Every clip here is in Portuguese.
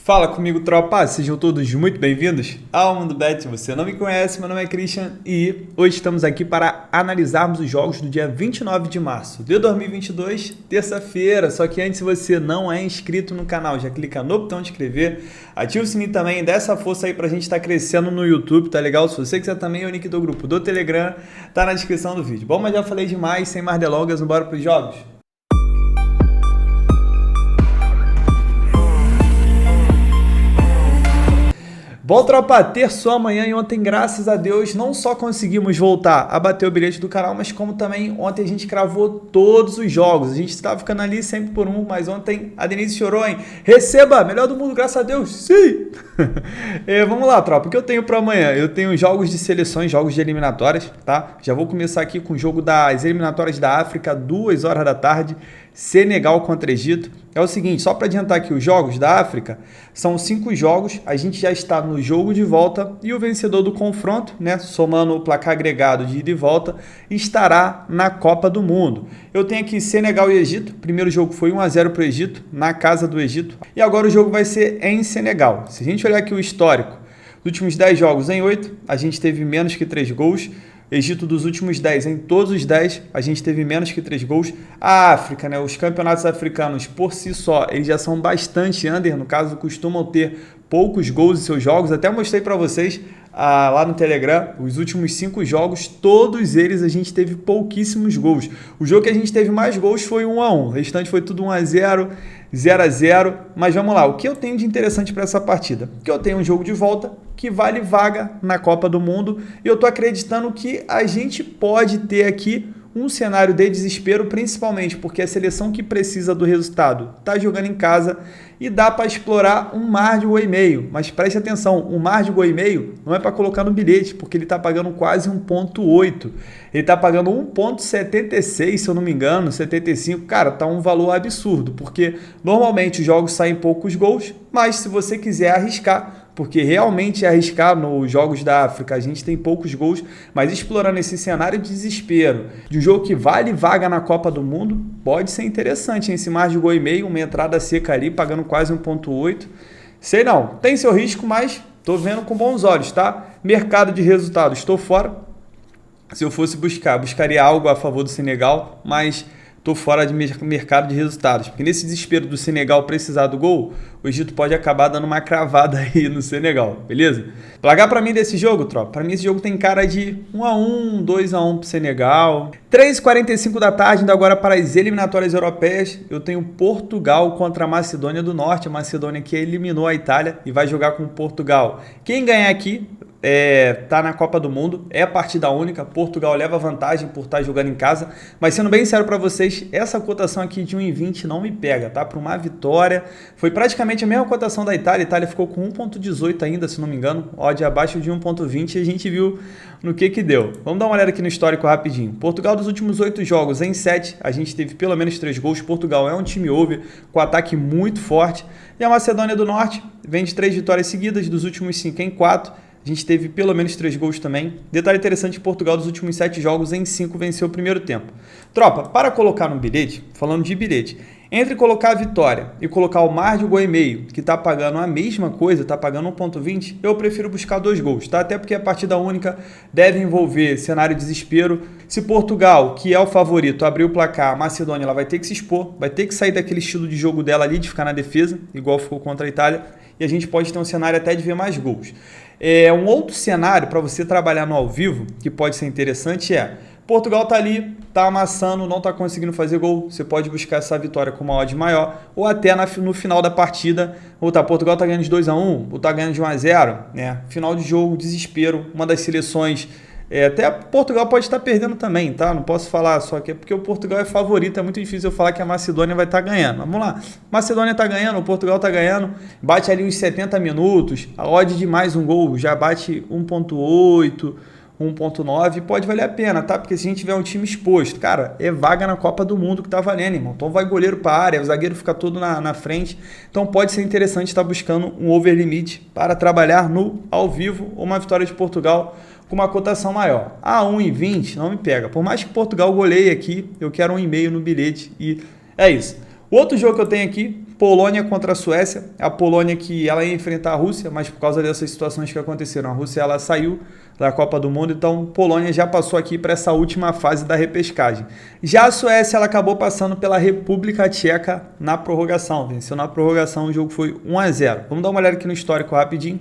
Fala comigo, tropa! Sejam todos muito bem-vindos ao Mundo Bet. Você não me conhece, meu nome é Christian e hoje estamos aqui para analisarmos os jogos do dia 29 de março de 2022, terça-feira. Só que antes, se você não é inscrito no canal, já clica no botão de inscrever, ativa o sininho também, dá essa força aí pra gente estar crescendo no YouTube, tá legal? Se você quiser também, o link do grupo do Telegram tá na descrição do vídeo. Bom, mas já falei demais, sem mais delongas, bora pros jogos? Bom, tropa, terçou amanhã e ontem, graças a Deus, não só conseguimos voltar a bater o bilhete do canal, mas como também ontem a gente cravou todos os jogos. A gente estava ficando ali sempre por um, mas ontem a Denise chorou, hein? Receba! Melhor do mundo, graças a Deus! Sim! Vamos lá, tropa, o que eu tenho para amanhã? Eu tenho jogos de seleções, jogos de eliminatórias, tá? Já vou começar aqui com o jogo das eliminatórias da África, 2 horas da tarde, Senegal contra Egito. É o seguinte, só para adiantar aqui, os jogos da África são 5 jogos, a gente já está no jogo de volta e o vencedor do confronto, né, somando o placar agregado de ida e volta, estará na Copa do Mundo. Eu tenho aqui Senegal e Egito, o primeiro jogo foi 1-0 para o Egito, na casa do Egito, e agora o jogo vai ser em Senegal. Se a gente olhar aqui o histórico, dos últimos 10 jogos em 8, a gente teve menos que 3 gols, Egito dos últimos 10, em todos os 10, a gente teve menos que 3 gols. A África, né, os campeonatos africanos, por si só, eles já são bastante under, no caso, costumam ter poucos gols em seus jogos. Até mostrei para vocês lá no Telegram, os últimos 5 jogos, todos eles a gente teve pouquíssimos gols. O jogo que a gente teve mais gols foi 1-1, o restante foi tudo 1-0, 0-0, mas vamos lá, o que eu tenho de interessante para essa partida? Que eu tenho um jogo de volta que vale vaga na Copa do Mundo e eu tô acreditando que a gente pode ter aqui um cenário de desespero, principalmente porque a seleção que precisa do resultado está jogando em casa e dá para explorar um mar de gol e meio. Mas preste atenção, um mar de gol e meio não é para colocar no bilhete, porque ele está pagando quase 1,8. Ele está pagando 1,76, se eu não me engano, 75. Cara, tá um valor absurdo, porque normalmente os jogos saem poucos gols, mas se você quiser arriscar, porque realmente arriscar nos jogos da África, a gente tem poucos gols, mas explorando esse cenário de desespero, de um jogo que vale vaga na Copa do Mundo, pode ser interessante, hein? Esse mar de gol e meio, uma entrada seca ali, pagando quase 1,8. Sei não, tem seu risco, mas tô vendo com bons olhos, tá? Mercado de resultados, estou fora. Se eu fosse buscaria algo a favor do Senegal, mas estou fora de mercado de resultados, porque nesse desespero do Senegal precisar do gol, o Egito pode acabar dando uma cravada aí no Senegal, beleza? Placar para mim desse jogo, tropa, para mim esse jogo tem cara de 1-1, 2-1 pro Senegal. 3h45 da tarde, indo agora para as eliminatórias europeias, eu tenho Portugal contra a Macedônia do Norte, a Macedônia que eliminou a Itália e vai jogar com Portugal. Quem ganhar aqui tá na Copa do Mundo, é partida única, Portugal leva vantagem por estar jogando em casa, mas sendo bem sério para vocês, essa cotação aqui de 1,20 não me pega, tá? Para uma vitória, foi praticamente a mesma cotação da Itália, a Itália ficou com 1,18 ainda, se não me engano, odd abaixo de 1,20 e a gente viu no que deu. Vamos dar uma olhada aqui no histórico rapidinho. Portugal dos últimos 8 jogos, em 7, a gente teve pelo menos 3 gols, Portugal é um time over, com ataque muito forte, e a Macedônia do Norte vem de 3 vitórias seguidas, dos últimos 5 em 4, a gente teve pelo menos 3 gols também. Detalhe interessante, Portugal dos últimos 7 jogos em 5 venceu o primeiro tempo. Tropa, para colocar no bilhete, falando de bilhete, entre colocar a vitória e colocar o mar de gol e meio, que está pagando a mesma coisa, está pagando 1,20, eu prefiro buscar 2 gols, tá? Até porque a partida única deve envolver cenário de desespero. Se Portugal, que é o favorito, abrir o placar, a Macedônia ela vai ter que se expor, vai ter que sair daquele estilo de jogo dela ali, de ficar na defesa, igual ficou contra a Itália, e a gente pode ter um cenário até de ver mais gols. Um outro cenário para você trabalhar no ao vivo, que pode ser interessante, Portugal está ali, está amassando, não está conseguindo fazer gol, você pode buscar essa vitória com uma odd maior, ou até no final da partida, Portugal está ganhando de 2-1, ou está ganhando de 1-0, né? Final de jogo, desespero, uma das seleções, até Portugal pode estar perdendo também, tá? Não posso falar só que é porque o Portugal é favorito, é muito difícil eu falar que a Macedônia vai estar ganhando. Vamos lá, Macedônia está ganhando, o Portugal está ganhando, bate ali uns 70 minutos, a odd de mais um gol já bate 1,8, 1,9, pode valer a pena, tá? Porque se a gente tiver um time exposto, cara, é vaga na Copa do Mundo que tá valendo, irmão. Então vai goleiro para a área, o zagueiro fica todo na frente. Então pode ser interessante estar buscando um over limit para trabalhar no ao vivo ou uma vitória de Portugal com uma cotação maior. A 1,20 não me pega. Por mais que Portugal goleie aqui, eu quero 1,5 no bilhete e é isso. O outro jogo que eu tenho aqui, Polônia contra a Suécia. A Polônia que ela ia enfrentar a Rússia, mas por causa dessas situações que aconteceram, a Rússia ela saiu da Copa do Mundo, então Polônia já passou aqui para essa última fase da repescagem. Já a Suécia ela acabou passando pela República Tcheca na prorrogação, venceu na prorrogação, o jogo foi 1-0. Vamos dar uma olhada aqui no histórico rapidinho,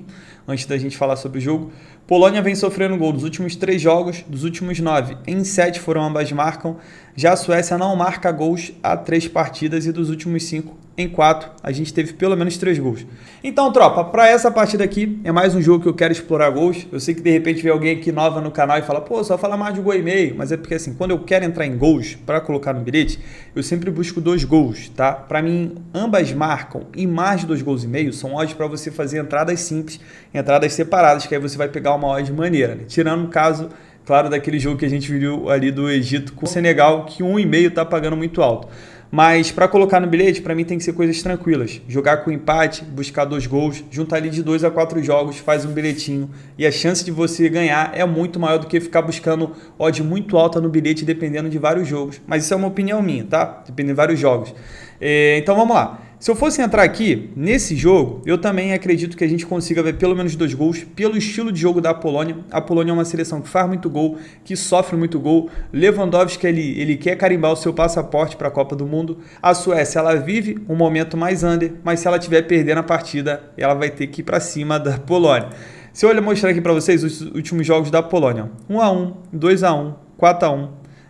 antes da gente falar sobre o jogo. Polônia vem sofrendo gol dos últimos 3 jogos, dos últimos 9, em 7 foram ambas marcam. Já a Suécia não marca gols há 3 partidas e dos últimos 5, em 4, a gente teve pelo menos 3 gols. Então, tropa, para essa partida aqui, é mais um jogo que eu quero explorar gols. Eu sei que de repente vem alguém aqui nova no canal e fala, pô, só fala mais de gol e meio, mas é porque assim, quando eu quero entrar em gols para colocar no bilhete, eu sempre busco 2 gols, tá? Para mim, ambas marcam e mais de 2 gols e meio são odds para você fazer entradas simples, entradas separadas, que aí você vai pegar uma odd maneira, né? Tirando o caso, claro, daquele jogo que a gente viu ali do Egito com o Senegal, que 1,5 tá pagando muito alto. Mas para colocar no bilhete, para mim tem que ser coisas tranquilas. Jogar com empate, buscar 2 gols, juntar ali de 2 a 4 jogos, faz um bilhetinho. E a chance de você ganhar é muito maior do que ficar buscando odd muito alta no bilhete, dependendo de vários jogos. Mas isso é uma opinião minha, tá? Depende de vários jogos. Então vamos lá. Se eu fosse entrar aqui nesse jogo, eu também acredito que a gente consiga ver pelo menos 2 gols pelo estilo de jogo da Polônia. A Polônia é uma seleção que faz muito gol, que sofre muito gol. Lewandowski ele quer carimbar o seu passaporte para a Copa do Mundo. A Suécia ela vive um momento mais under, mas se ela estiver perdendo a partida, ela vai ter que ir para cima da Polônia. Se eu mostrar aqui para vocês os últimos jogos da Polônia, 1-1, 2-1, 4-1,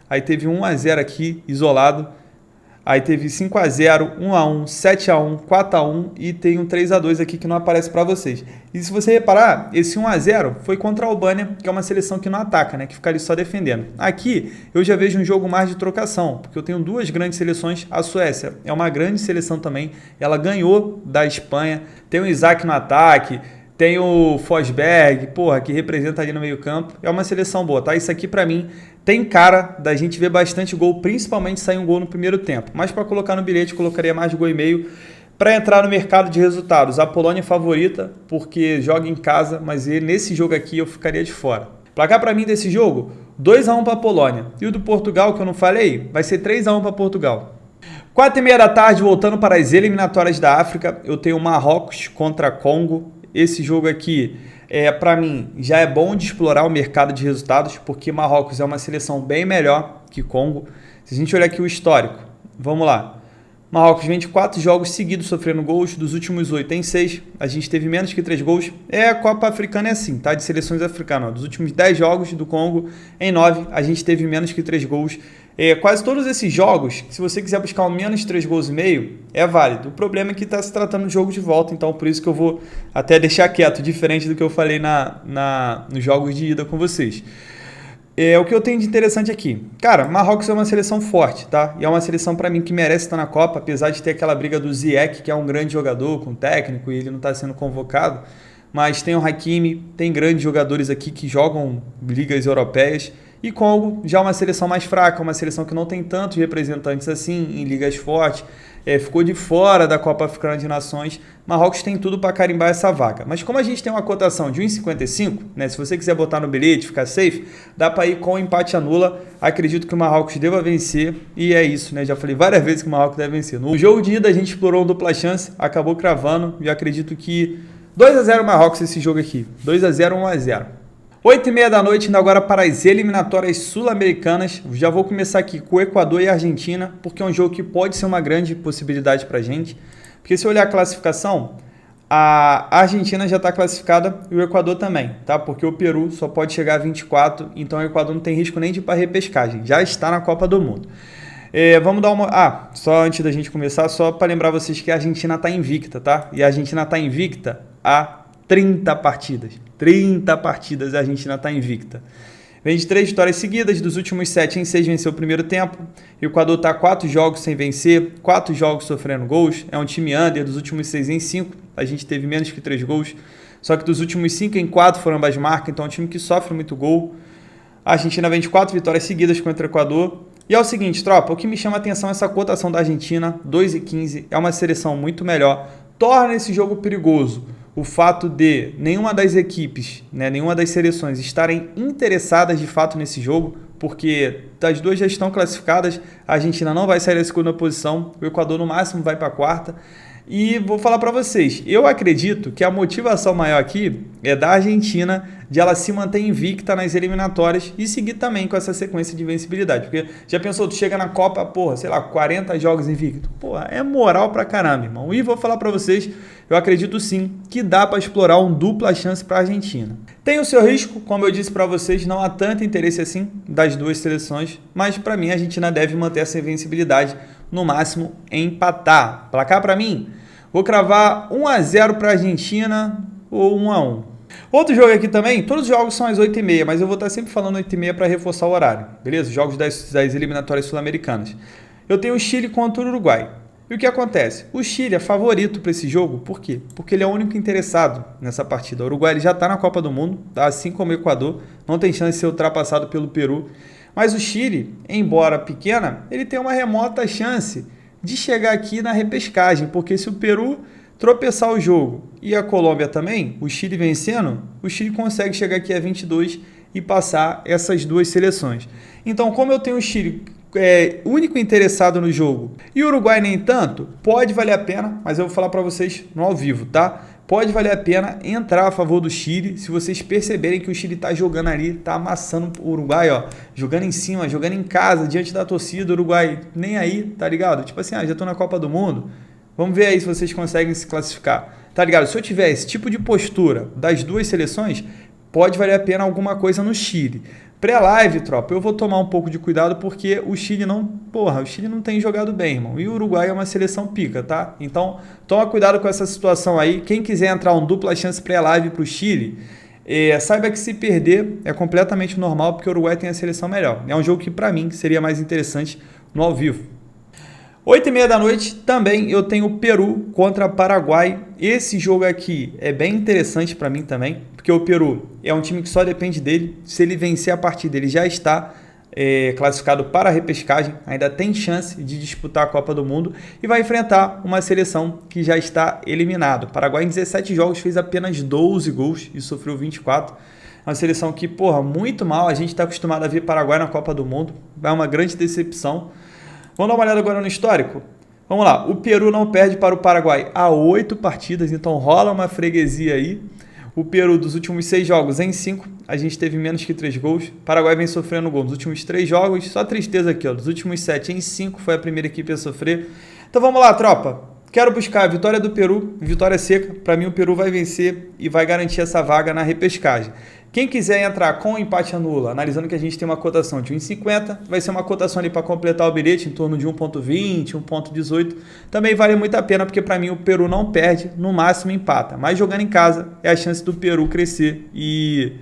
aí teve 1-0 aqui isolado. Aí teve 5-0, 1-1, 7-1, 4-1 e tem um 3-2 aqui que não aparece para vocês. E se você reparar, esse 1-0 foi contra a Albânia, que é uma seleção que não ataca, né? Que fica ali só defendendo. Aqui eu já vejo um jogo mais de trocação, porque eu tenho 2 grandes seleções. A Suécia é uma grande seleção também, ela ganhou da Espanha, tem o Isaac no ataque, tem o Forsberg, porra, que representa ali no meio campo. É uma seleção boa, tá? Isso aqui pra mim tem cara da gente ver bastante gol, principalmente sair um gol no primeiro tempo. Mas para colocar no bilhete, colocaria mais de gol e meio. Para entrar no mercado de resultados, a Polônia é favorita, porque joga em casa, mas nesse jogo aqui eu ficaria de fora. Placar para mim desse jogo, 2-1 para a Polônia. E o do Portugal, que eu não falei, vai ser 3-1 para Portugal. 4h30 da tarde, voltando para as eliminatórias da África, eu tenho Marrocos contra Congo. Esse jogo aqui, para mim, já é bom de explorar o mercado de resultados, porque Marrocos é uma seleção bem melhor que Congo. Se a gente olhar aqui o histórico, vamos lá. Marrocos vem de 4 jogos seguidos sofrendo gols, dos últimos 8 em 6. A gente teve menos que 3 gols. A Copa Africana é assim, tá? De seleções africanas. Ó. Dos últimos 10 jogos do Congo, em 9, a gente teve menos que 3 gols. Quase todos esses jogos, se você quiser buscar um menos 3 gols e meio, é válido. O problema é que está se tratando de jogo de volta, então por isso que eu vou até deixar quieto, diferente do que eu falei nos jogos de ida com vocês. O que eu tenho de interessante aqui, cara, Marrocos é uma seleção forte, tá? E é uma seleção para mim que merece estar na Copa, apesar de ter aquela briga do Ziyech, que é um grande jogador com técnico e ele não está sendo convocado, mas tem o Hakimi, tem grandes jogadores aqui que jogam ligas europeias. E Congo já é uma seleção mais fraca, uma seleção que não tem tantos representantes assim em ligas fortes, ficou de fora da Copa Africana de Nações. Marrocos tem tudo para carimbar essa vaga. Mas como a gente tem uma cotação de 1,55, né, se você quiser botar no bilhete, ficar safe, dá para ir com empate anula. Acredito que o Marrocos deva vencer e é isso, né? Já falei várias vezes que o Marrocos deve vencer. No jogo de ida a gente explorou uma dupla chance, acabou cravando e acredito que 2-0 Marrocos esse jogo aqui. 2-0, 1-0. 8h30 da noite, indo agora para as eliminatórias sul-americanas. Já vou começar aqui com o Equador e a Argentina, porque é um jogo que pode ser uma grande possibilidade para a gente. Porque se eu olhar a classificação, a Argentina já está classificada e o Equador também, tá? Porque o Peru só pode chegar a 24, então o Equador não tem risco nem de ir para a repescagem. Já está na Copa do Mundo. Vamos dar uma... só antes da gente começar, só para lembrar vocês que a Argentina está invicta, tá? E a Argentina está invicta há 30 partidas. 30 partidas a Argentina está invicta. Vem de 3 vitórias seguidas, dos últimos 7 em 6 venceu o primeiro tempo. O Equador está 4 jogos sem vencer, 4 jogos sofrendo gols. É um time under, dos últimos 6 em 5, a gente teve menos que 3 gols. Só que dos últimos 5 em 4 foram ambas marcas, então é um time que sofre muito gol. A Argentina vem de 4 vitórias seguidas contra o Equador. E é o seguinte, tropa, o que me chama a atenção é essa cotação da Argentina, 2,15, é uma seleção muito melhor. Torna esse jogo perigoso o fato de nenhuma das equipes, né, nenhuma das seleções estarem interessadas de fato nesse jogo, porque as duas já estão classificadas, a Argentina não vai sair da segunda posição, o Equador no máximo vai para a quarta. E vou falar para vocês, eu acredito que a motivação maior aqui é da Argentina, de ela se manter invicta nas eliminatórias e seguir também com essa sequência de invencibilidade. Porque já pensou, tu chega na Copa, porra, sei lá, 40 jogos invicto. Porra, é moral pra caramba, irmão. E vou falar para vocês, eu acredito sim que dá para explorar um dupla chance para a Argentina. Tem o seu risco, como eu disse para vocês, não há tanto interesse assim das duas seleções, mas para mim a Argentina deve manter essa invencibilidade, no máximo empatar. Placar para mim, vou cravar 1-0 para a Argentina ou 1-1. Outro jogo aqui também, todos os jogos são às 8h30, mas eu vou estar sempre falando 8h30 para reforçar o horário, beleza? Jogos das eliminatórias sul-americanas. Eu tenho o Chile contra o Uruguai. E o que acontece? O Chile é favorito para esse jogo, por quê? Porque ele é o único interessado nessa partida. O Uruguai ele já está na Copa do Mundo, tá? Assim como o Equador, não tem chance de ser ultrapassado pelo Peru. Mas o Chile, embora pequena, ele tem uma remota chance de chegar aqui na repescagem, porque se o Peru tropeçar o jogo e a Colômbia também, o Chile vencendo, o Chile consegue chegar aqui a 22 e passar essas duas seleções. Então, como eu tenho o Chile único interessado no jogo e o Uruguai nem tanto, pode valer a pena, mas eu vou falar para vocês no ao vivo, tá? Pode valer a pena entrar a favor do Chile, se vocês perceberem que o Chile tá jogando ali, tá amassando o Uruguai, ó, jogando em cima, jogando em casa, diante da torcida, o Uruguai nem aí, tá ligado? Tipo assim, já tô na Copa do Mundo, vamos ver aí se vocês conseguem se classificar, tá ligado? Se eu tiver esse tipo de postura das duas seleções, pode valer a pena alguma coisa no Chile. Pré-live, tropa, eu vou tomar um pouco de cuidado porque o Chile o Chile não tem jogado bem, irmão. E o Uruguai é uma seleção pica, tá? Então, toma cuidado com essa situação aí. Quem quiser entrar um dupla chance pré-live pro Chile, saiba que se perder é completamente normal porque o Uruguai tem a seleção melhor. É um jogo que, para mim, seria mais interessante no ao vivo. 8h30 da noite, também eu tenho o Peru contra Paraguai. Esse jogo aqui é bem interessante para mim também, porque o Peru é um time que só depende dele. Se ele vencer a partida, ele já está classificado para a repescagem, ainda tem chance de disputar a Copa do Mundo e vai enfrentar uma seleção que já está eliminada. O Paraguai em 17 jogos fez apenas 12 gols e sofreu 24. É uma seleção que, muito mal. A gente está acostumado a ver Paraguai na Copa do Mundo. É uma grande decepção. Vamos dar uma olhada agora no histórico? Vamos lá, o Peru não perde para o Paraguai há 8 partidas, então rola uma freguesia aí. O Peru, dos últimos 6 jogos, em 5, a gente teve menos que 3 gols. O Paraguai vem sofrendo gol nos últimos 3 jogos, só tristeza aqui, ó. Dos últimos 7, em 5, foi a primeira equipe a sofrer. Então vamos lá, tropa. Quero buscar a vitória do Peru, vitória seca. Para mim, o Peru vai vencer e vai garantir essa vaga na repescagem. Quem quiser entrar com empate anula, analisando que a gente tem uma cotação de 1,50, vai ser uma cotação ali para completar o bilhete em torno de 1,20, 1,18. Também vale muito a pena, porque para mim o Peru não perde, no máximo empata. Mas jogando em casa é a chance do Peru crescer e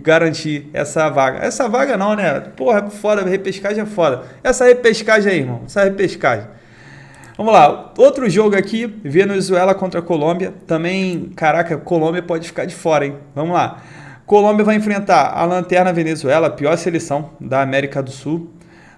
garantir essa vaga. Essa vaga não, né? Porra, foda, repescagem é foda. Essa repescagem aí, irmão, essa repescagem. Vamos lá, outro jogo aqui, Venezuela contra a Colômbia. Também, caraca, Colômbia pode ficar de fora, hein? Vamos lá. Colômbia vai enfrentar a lanterna Venezuela, a pior seleção da América do Sul.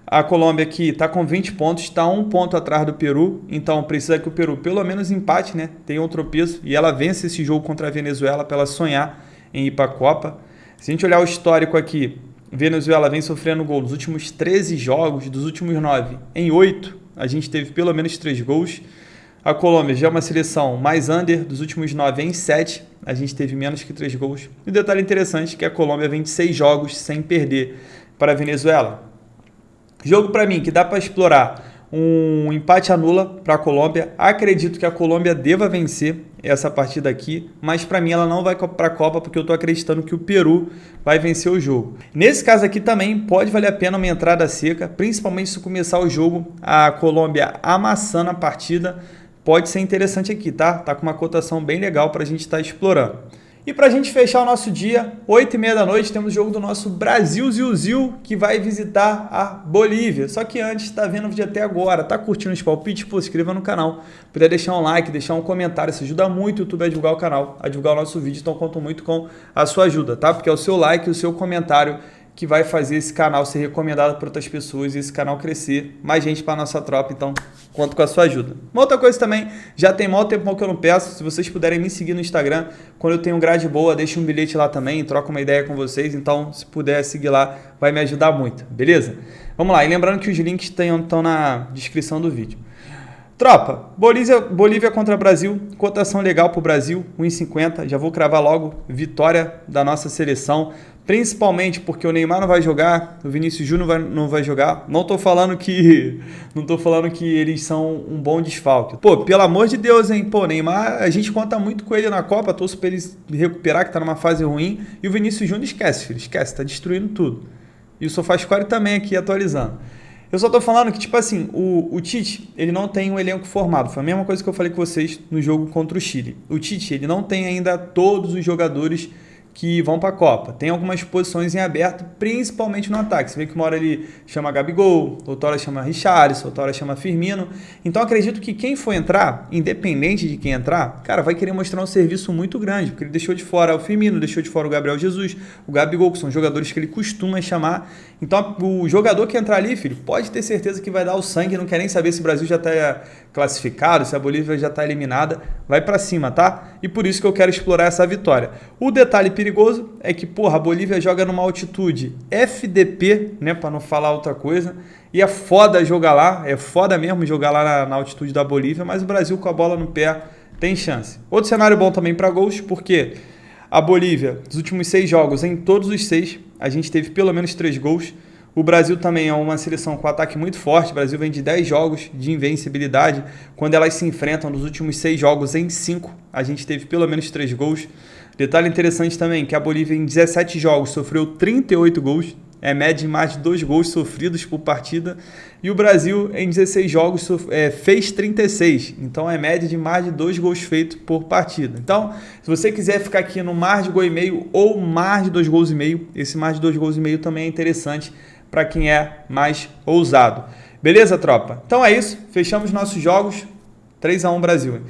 A Colômbia aqui está com 20 pontos, está 1 ponto atrás do Peru, então precisa que o Peru pelo menos empate, né? Tenha um tropeço e ela vence esse jogo contra a Venezuela para ela sonhar em ir para a Copa. Se a gente olhar o histórico aqui, Venezuela vem sofrendo gol nos últimos 13 jogos, dos últimos 9, em 8 a gente teve pelo menos 3 gols. A Colômbia já é uma seleção mais under, dos últimos 9 em 7, a gente teve menos que 3 gols. E um detalhe interessante é que a Colômbia vem de 6 jogos sem perder para a Venezuela. Jogo para mim que dá para explorar um empate anula para a Colômbia. Acredito que a Colômbia deva vencer essa partida aqui, mas para mim ela não vai para a Copa porque eu estou acreditando que o Peru vai vencer o jogo. Nesse caso aqui também pode valer a pena uma entrada seca, principalmente se começar o jogo a Colômbia amassando a partida. Pode ser interessante aqui, tá? Tá com uma cotação bem legal para a gente estar explorando. E para a gente fechar o nosso dia, 8h30 da noite, temos o jogo do nosso Brasil Ziu-Ziu, que vai visitar a Bolívia. Só que antes, tá vendo o vídeo até agora, tá curtindo os palpites? Pô, se inscreva no canal. Puder deixar um like, deixar um comentário, isso ajuda muito o YouTube a divulgar o canal, a divulgar o nosso vídeo, então conto muito com a sua ajuda, tá? Porque é o seu like e o seu comentário que vai fazer esse canal ser recomendado para outras pessoas e esse canal crescer, mais gente para nossa tropa, então conto com a sua ajuda. Uma outra coisa também, já tem maior tempo que eu não peço, se vocês puderem me seguir no Instagram, quando eu tenho grade boa, deixo um bilhete lá também, troco uma ideia com vocês, então se puder seguir lá, vai me ajudar muito, beleza? Vamos lá, e lembrando que os links estão na descrição do vídeo. Tropa, Bolívia contra Brasil, cotação legal para o Brasil, 1,50, já vou cravar logo, vitória da nossa seleção, principalmente porque o Neymar não vai jogar, o Vinícius Júnior não vai jogar, não tô falando que eles são um bom desfalque. Pô, pelo amor de Deus, hein, pô, Neymar, a gente conta muito com ele na Copa, torço para ele recuperar, que tá numa fase ruim, e o Vinícius Júnior esquece, filho, esquece, tá destruindo tudo. E o SofaScore também aqui atualizando. Eu só tô falando que, tipo assim, o Tite, ele não tem um elenco formado. Foi a mesma coisa que eu falei com vocês no jogo contra o Chile. O Tite, ele não tem ainda todos os jogadores que vão para a Copa. Tem algumas posições em aberto, principalmente no ataque. Você vê que uma hora ele chama Gabigol, outra hora chama Richarlison, outra hora chama Firmino. Então acredito que quem for entrar, independente de quem entrar, cara, vai querer mostrar um serviço muito grande, porque ele deixou de fora o Firmino, deixou de fora o Gabriel Jesus, o Gabigol, que são jogadores que ele costuma chamar. Então o jogador que entrar ali, filho, pode ter certeza que vai dar o sangue, não quer nem saber se o Brasil já está classificado, se a Bolívia já está eliminada, vai para cima, tá? E por isso que eu quero explorar essa vitória. O detalhe perigoso é que, porra, a Bolívia joga numa altitude FDP, né, para não falar outra coisa, e é foda jogar lá, é foda mesmo jogar lá na altitude da Bolívia, mas o Brasil com a bola no pé tem chance. Outro cenário bom também para gols, porque a Bolívia, dos últimos 6 jogos, em todos os 6, a gente teve pelo menos 3 gols. O Brasil também é uma seleção com ataque muito forte. O Brasil vem de 10 jogos de invencibilidade. Quando elas se enfrentam nos últimos 6 jogos, em 5, a gente teve pelo menos 3 gols. Detalhe interessante também, que a Bolívia em 17 jogos sofreu 38 gols. É média de mais de 2 gols sofridos por partida. E o Brasil em 16 jogos fez 36. Então é média de mais de 2 gols feitos por partida. Então, se você quiser ficar aqui no mais de gol e meio ou mais de 2 gols e meio, esse mais de 2 gols e meio também é interessante para quem é mais ousado. Beleza, tropa? Então é isso. Fechamos nossos jogos. 3-1 Brasil.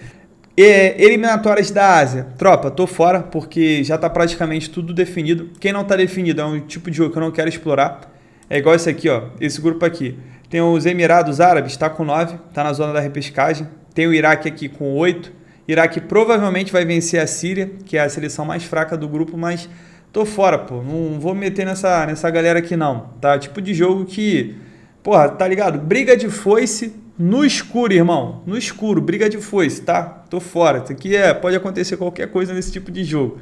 Eliminatórias da Ásia. Tropa, tô fora porque já tá praticamente tudo definido. Quem não tá definido é um tipo de jogo que eu não quero explorar. É igual esse aqui, ó. Esse grupo aqui. Tem os Emirados Árabes, tá com 9, tá na zona da repescagem. Tem o Iraque aqui com 8. Iraque provavelmente vai vencer a Síria, que é a seleção mais fraca do grupo, mas tô fora, pô. Não vou me meter nessa galera aqui, não. Tá? Tipo de jogo que, porra, tá ligado? Briga de foice no escuro, irmão. No escuro, briga de foice, tá? Tô fora. Isso aqui pode acontecer qualquer coisa nesse tipo de jogo.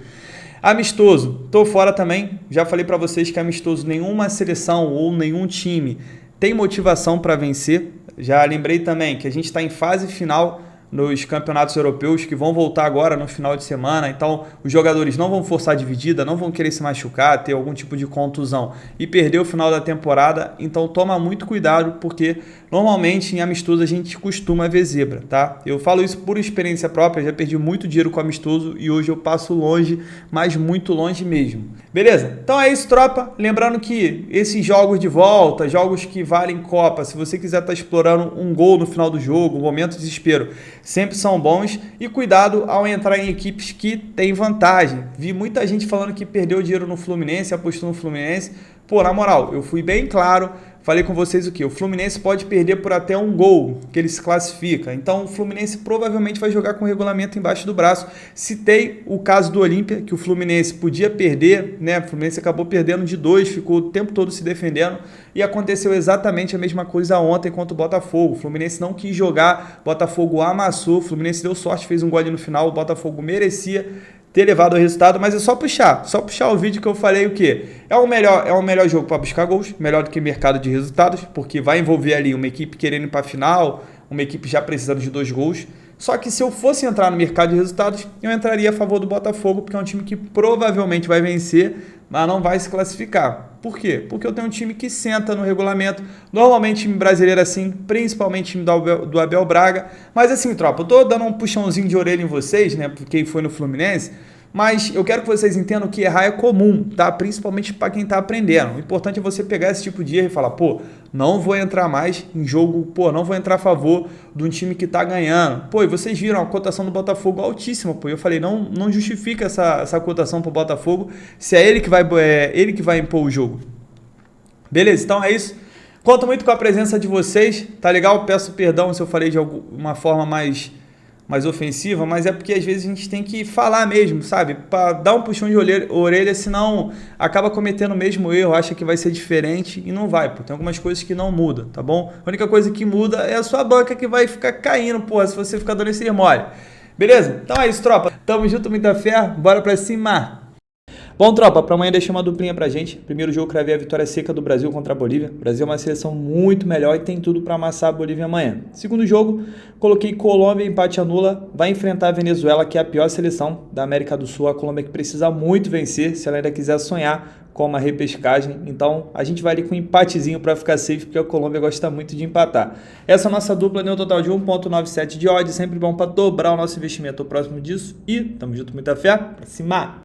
Amistoso, tô fora também. Já falei pra vocês que amistoso, nenhuma seleção ou nenhum time tem motivação para vencer. Já lembrei também que a gente está em fase final nos campeonatos europeus que vão voltar agora no final de semana, então os jogadores não vão forçar a dividida, não vão querer se machucar, ter algum tipo de contusão e perder o final da temporada, então toma muito cuidado, porque normalmente em amistoso a gente costuma ver zebra, tá? Eu falo isso por experiência própria, já perdi muito dinheiro com amistoso e hoje eu passo longe, mas muito longe mesmo. Beleza? Então é isso, tropa. Lembrando que esses jogos de volta, jogos que valem Copa, se você quiser estar explorando um gol no final do jogo, um momento de desespero, sempre são bons, e cuidado ao entrar em equipes que têm vantagem. Vi muita gente falando que perdeu dinheiro no Fluminense, apostou no Fluminense. Pô, na moral, eu fui bem claro, falei com vocês o quê? O Fluminense pode perder por até um gol, que ele se classifica. Então o Fluminense provavelmente vai jogar com o regulamento embaixo do braço. Citei o caso do Olímpia, que o Fluminense podia perder, né? O Fluminense acabou perdendo de 2, ficou o tempo todo se defendendo, e aconteceu exatamente a mesma coisa ontem contra o Botafogo. O Fluminense não quis jogar, o Botafogo amassou, o Fluminense deu sorte, fez um gol ali no final, o Botafogo merecia ter levado o resultado, mas é só puxar o vídeo que eu falei o quê? É o melhor jogo para buscar gols, melhor do que mercado de resultados, porque vai envolver ali uma equipe querendo ir para a final, uma equipe já precisando de 2 gols. Só que se eu fosse entrar no mercado de resultados, eu entraria a favor do Botafogo, porque é um time que provavelmente vai vencer, mas não vai se classificar. Por quê? Porque eu tenho um time que senta no regulamento, normalmente time brasileiro assim, principalmente time do Abel Braga. Mas assim, tropa, eu tô dando um puxãozinho de orelha em vocês, né, por quem foi no Fluminense, mas eu quero que vocês entendam que errar é comum, tá? Principalmente para quem tá aprendendo. O importante é você pegar esse tipo de erro e falar, pô, não vou entrar mais em jogo, pô, não vou entrar a favor de um time que tá ganhando. Pô, e vocês viram a cotação do Botafogo altíssima, pô. Eu falei, não justifica essa cotação pro Botafogo se é ele que vai impor o jogo. Beleza, então é isso. Conto muito com a presença de vocês, tá legal? Peço perdão se eu falei de alguma forma mais ofensiva, mas é porque às vezes a gente tem que falar mesmo, sabe? Para dar um puxão de orelha, senão acaba cometendo o mesmo erro, acha que vai ser diferente e não vai, pô. Tem algumas coisas que não mudam, tá bom? A única coisa que muda é a sua banca que vai ficar caindo, porra, se você ficar dando esse mole. Beleza? Então é isso, tropa. Tamo junto, muita fé. Bora pra cima. Bom, tropa, para amanhã deixa uma duplinha pra gente. Primeiro jogo, cravei a vitória seca do Brasil contra a Bolívia. O Brasil é uma seleção muito melhor e tem tudo para amassar a Bolívia amanhã. Segundo jogo, coloquei Colômbia, empate anula. Vai enfrentar a Venezuela, que é a pior seleção da América do Sul. A Colômbia que precisa muito vencer, se ela ainda quiser sonhar com uma repescagem. Então, a gente vai ali com um empatezinho para ficar safe, porque a Colômbia gosta muito de empatar. Essa nossa dupla deu um total de 1.97 de odds. Sempre bom para dobrar o nosso investimento ao próximo disso. E tamo junto, muita fé. Pra cima!